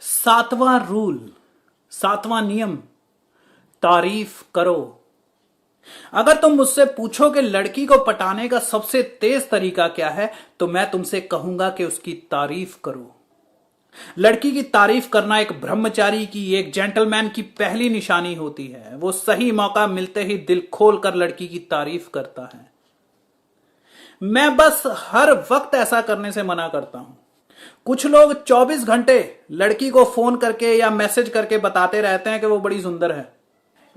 सातवां रूल, सातवां नियम, तारीफ करो। अगर तुम मुझसे पूछो कि लड़की को पटाने का सबसे तेज तरीका क्या है, तो मैं तुमसे कहूंगा कि उसकी तारीफ करो। लड़की की तारीफ करना एक ब्रह्मचारी की, एक जेंटलमैन की पहली निशानी होती है। वो सही मौका मिलते ही दिल खोलकर लड़की की तारीफ करता है। मैं बस हर वक्त ऐसा करने से मना करता हूं। कुछ लोग 24 घंटे लड़की को फोन करके या मैसेज करके बताते रहते हैं कि वो बड़ी सुंदर है।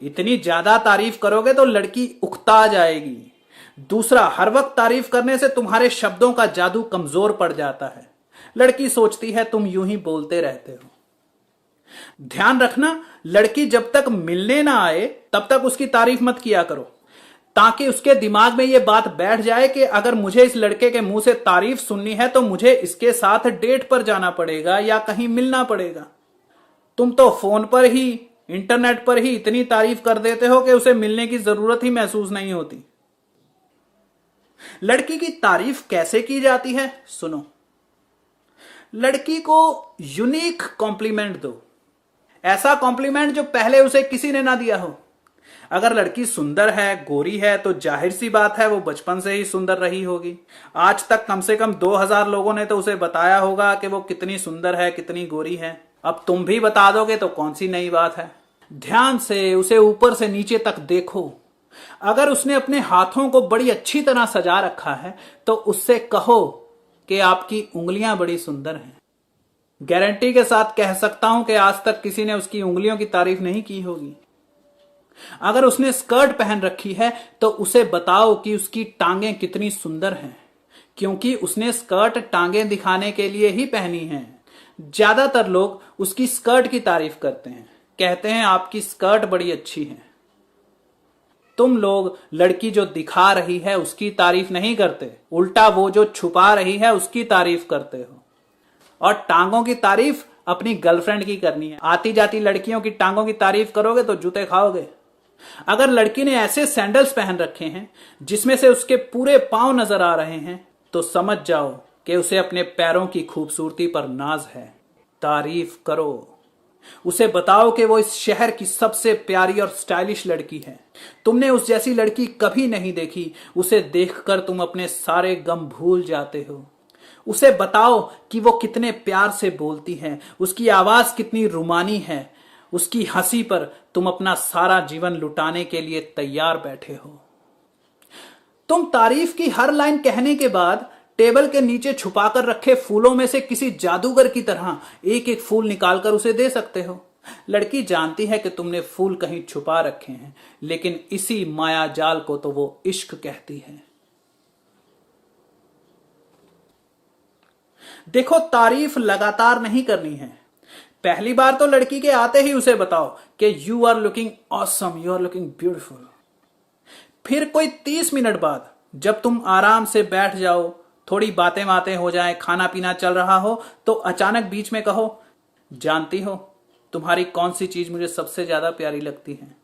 इतनी ज्यादा तारीफ करोगे तो लड़की उकता जाएगी। दूसरा, हर वक्त तारीफ करने से तुम्हारे शब्दों का जादू कमजोर पड़ जाता है। लड़की सोचती है तुम यूं ही बोलते रहते हो। ध्यान रखना, लड़की जब तक मिलने ना आए तब तक उसकी तारीफ मत किया करो, ताकि उसके दिमाग में यह बात बैठ जाए कि अगर मुझे इस लड़के के मुंह से तारीफ सुननी है तो मुझे इसके साथ डेट पर जाना पड़ेगा या कहीं मिलना पड़ेगा। तुम तो फोन पर ही, इंटरनेट पर ही इतनी तारीफ कर देते हो कि उसे मिलने की जरूरत ही महसूस नहीं होती। लड़की की तारीफ कैसे की जाती है, सुनो। लड़की को यूनिक कॉम्प्लीमेंट दो। ऐसा कॉम्प्लीमेंट जो पहले उसे किसी ने ना दिया हो। अगर लड़की सुंदर है, गोरी है, तो जाहिर सी बात है वो बचपन से ही सुंदर रही होगी। आज तक कम से कम 2000 लोगों ने तो उसे बताया होगा कि वो कितनी सुंदर है, कितनी गोरी है। अब तुम भी बता दोगे तो कौन सी नई बात है। ध्यान से उसे ऊपर से नीचे तक देखो। अगर उसने अपने हाथों को बड़ी अच्छी तरह सजा रखा है तो उससे कहो कि आपकी उंगलियां बड़ी सुंदर हैं। गारंटी के साथ कह सकता हूं कि आज तक किसी ने उसकी उंगलियों की तारीफ नहीं की होगी। अगर उसने स्कर्ट पहन रखी है तो उसे बताओ कि उसकी टांगें कितनी सुंदर हैं, क्योंकि उसने स्कर्ट टांगें दिखाने के लिए ही पहनी हैं। ज्यादातर लोग उसकी स्कर्ट की तारीफ करते हैं, कहते हैं आपकी स्कर्ट बड़ी अच्छी है। तुम लोग लड़की जो दिखा रही है उसकी तारीफ नहीं करते, उल्टा वो जो छुपा रही है उसकी तारीफ करते हो। और टांगों की तारीफ अपनी गर्लफ्रेंड की करनी है। आती जाती लड़कियों की टांगों की तारीफ करोगे तो जूते खाओगे। अगर लड़की ने ऐसे सैंडल्स पहन रखे हैं जिसमें से उसके पूरे पांव नजर आ रहे हैं तो समझ जाओ कि उसे अपने पैरों की खूबसूरती पर नाज है। तारीफ करो। उसे बताओ कि वो इस शहर की सबसे प्यारी और स्टाइलिश लड़की है। तुमने उस जैसी लड़की कभी नहीं देखी। उसे देखकर तुम अपने सारे गम भूल जाते हो। उसे बताओ कि वो कितने प्यार से बोलती है, उसकी आवाज कितनी रुमानी है। उसकी हंसी पर तुम अपना सारा जीवन लुटाने के लिए तैयार बैठे हो। तुम तारीफ की हर लाइन कहने के बाद टेबल के नीचे छुपाकर रखे फूलों में से किसी जादूगर की तरह एक एक फूल निकालकर उसे दे सकते हो। लड़की जानती है कि तुमने फूल कहीं छुपा रखे हैं, लेकिन इसी माया जाल को तो वो इश्क कहती है। देखो, तारीफ लगातार नहीं करनी है। पहली बार तो लड़की के आते ही उसे बताओ कि you are looking awesome, you are looking beautiful. फिर कोई 30 मिनट बाद जब तुम आराम से बैठ जाओ, थोड़ी बातें हो जाएं, खाना पीना चल रहा हो, तो अचानक बीच में कहो, जानती हो तुम्हारी कौन सी चीज मुझे सबसे ज्यादा प्यारी लगती है।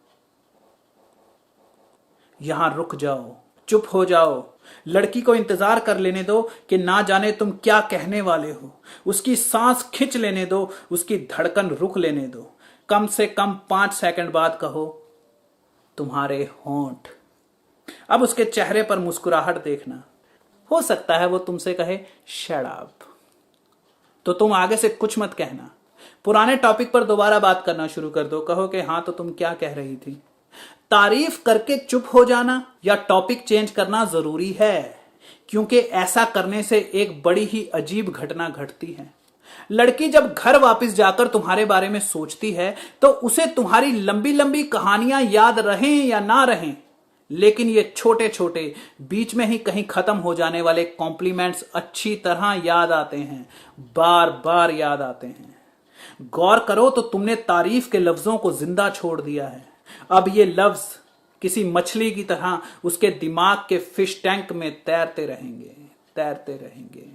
यहां रुक जाओ, चुप हो जाओ। लड़की को इंतजार कर लेने दो कि ना जाने तुम क्या कहने वाले हो। उसकी सांस खिंच लेने दो, उसकी धड़कन रुक लेने दो। कम से कम 5 सेकंड बाद कहो, तुम्हारे होंठ। अब उसके चेहरे पर मुस्कुराहट देखना। हो सकता है वो तुमसे कहे शट अप, तो तुम आगे से कुछ मत कहना। पुराने टॉपिक पर दोबारा बात करना शुरू कर दो। कहो कि हाँ, तो तुम क्या कह रही थी। तारीफ करके चुप हो जाना या टॉपिक चेंज करना जरूरी है, क्योंकि ऐसा करने से एक बड़ी ही अजीब घटना घटती है। लड़की जब घर वापस जाकर तुम्हारे बारे में सोचती है तो उसे तुम्हारी लंबी लंबी कहानियां याद रहें या ना रहें, लेकिन ये छोटे छोटे बीच में ही कहीं खत्म हो जाने वाले कॉम्प्लीमेंट्स अच्छी तरह याद आते हैं, बार बार याद आते हैं। गौर करो तो तुमने तारीफ के लफ्जों को जिंदा छोड़ दिया है। अब ये लफ्ज किसी मछली की तरह उसके दिमाग के फिश टैंक में तैरते रहेंगे, तैरते रहेंगे।